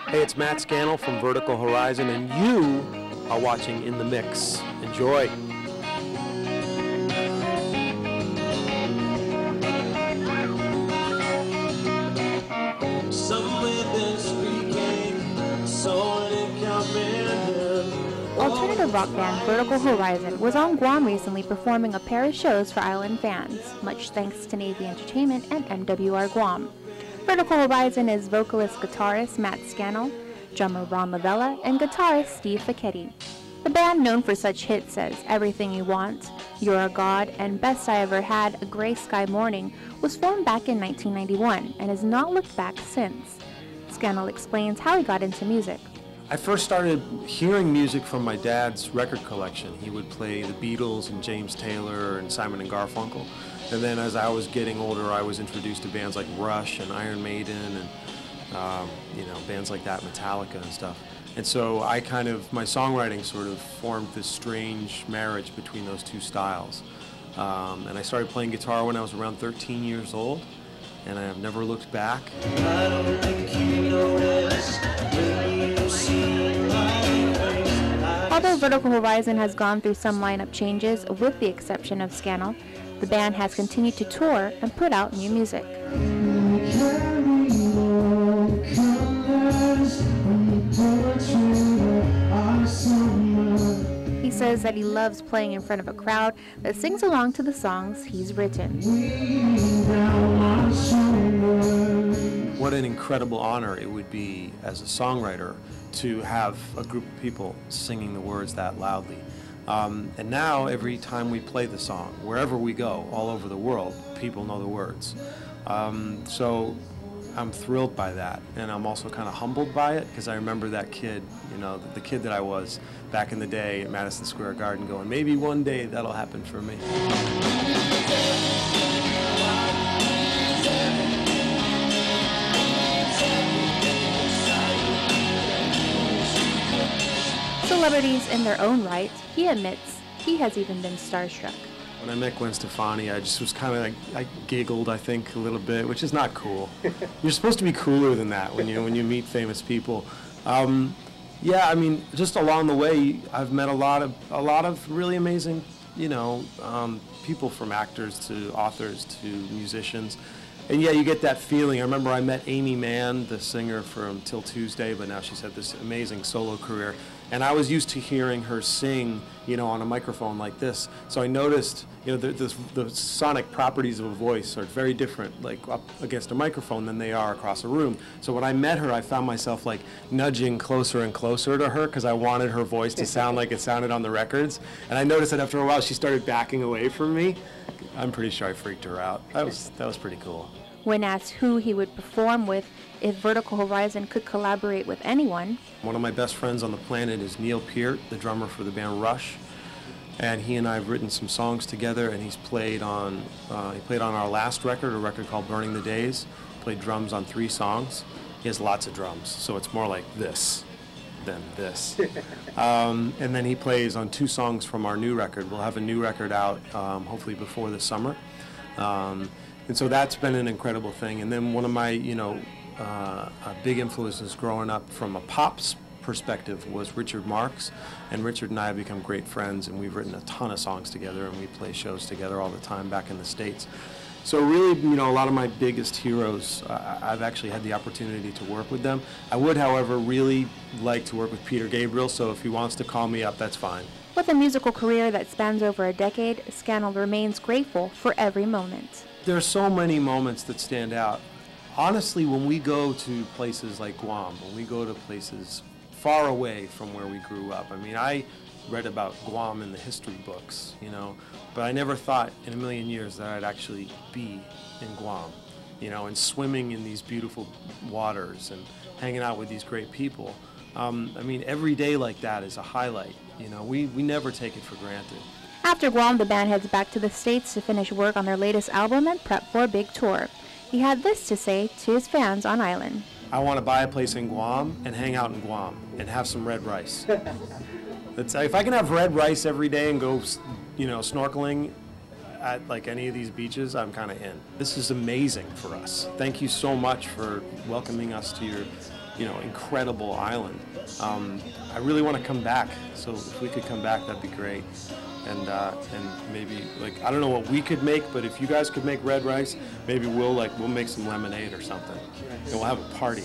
Hey, it's Matt Scannell from Vertical Horizon, and you are watching In the Mix. Enjoy. Alternative rock band Vertical Horizon was on Guam recently performing a pair of shows for island fans, much thanks to Navy Entertainment and MWR Guam. Vertical Horizon is vocalist-guitarist Matt Scannell, drummer Ron Lavella, and guitarist Steve Facchetti. The band, known for such hits as Everything You Want, You're a God, and Best I Ever Had, A Gray Sky Morning, was formed back in 1991 and has not looked back since. Scannell explains how he got into music. I first started hearing music from my dad's record collection. He would play the Beatles and James Taylor and Simon and Garfunkel. And then as I was getting older, I was introduced to bands like Rush and Iron Maiden and bands like that, Metallica and stuff. And so my songwriting sort of formed this strange marriage between those two styles. And I started playing guitar when I was around 13 years old, and I have never looked back. I don't think you noticed when you see my face. Although Vertical Horizon has gone through some lineup changes, with the exception of Scannell, the band has continued to tour and put out new music. He says that he loves playing in front of a crowd that sings along to the songs he's written. What an incredible honor it would be as a songwriter to have a group of people singing the words that loudly. And now every time we play the song, wherever we go, all over the world, people know the words. So I'm thrilled by that, and I'm also kind of humbled by it, because I remember that kid, the kid that I was back in the day at Madison Square Garden going, maybe one day that'll happen for me. Celebrities in their own right, he admits he has even been starstruck. When I met Gwen Stefani, I just was kind of I giggled, I think, a little bit, which is not cool. You're supposed to be cooler than that when you meet famous people. Yeah, I mean, just along the way, I've met a lot of really amazing, people, from actors to authors to musicians. And yeah, you get that feeling. I remember I met Amy Mann, the singer from Till Tuesday, but now she's had this amazing solo career. And I was used to hearing her sing, on a microphone like this. So I noticed, the sonic properties of a voice are very different, like up against a microphone, than they are across a room. So when I met her, I found myself like nudging closer and closer to her because I wanted her voice to sound like it sounded on the records. And I noticed that after a while, she started backing away from me. I'm pretty sure I freaked her out. That was pretty cool. When asked who he would perform with if Vertical Horizon could collaborate with anyone. One of my best friends on the planet is Neil Peart, the drummer for the band Rush. And he and I have written some songs together, and he played on our last record, a record called Burning the Days. Played drums on 3 songs. He has lots of drums, so it's more like this than this. And then he plays on 2 songs from our new record. We'll have a new record out hopefully before the summer. And so that's been an incredible thing. And then one of my, big influences growing up from a pop's perspective was Richard Marx. And Richard and I have become great friends, and we've written a ton of songs together, and we play shows together all the time back in the States. So really, a lot of my biggest heroes, I've actually had the opportunity to work with them. I would, however, really like to work with Peter Gabriel, so if he wants to call me up, that's fine. With a musical career that spans over a decade, Scannell remains grateful for every moment. There are so many moments that stand out. Honestly, when we go to places like Guam, when we go to places far away from where we grew up, I read about Guam in the history books, but I never thought in a million years that I'd actually be in Guam, and swimming in these beautiful waters and hanging out with these great people. Every day like that is a highlight. We never take it for granted. After Guam, the band heads back to the States to finish work on their latest album and prep for a big tour. He had this to say to his fans on island. I want to buy a place in Guam and hang out in Guam and have some red rice. If I can have red rice every day and go, snorkeling at like any of these beaches, I'm kind of in. This is amazing for us. Thank you so much for welcoming us to your you know, incredible island. I really want to come back, so if we could come back, that'd be great. And maybe, like, I don't know what we could make, but if you guys could make red rice, maybe we'll make some lemonade or something, and we'll have a party.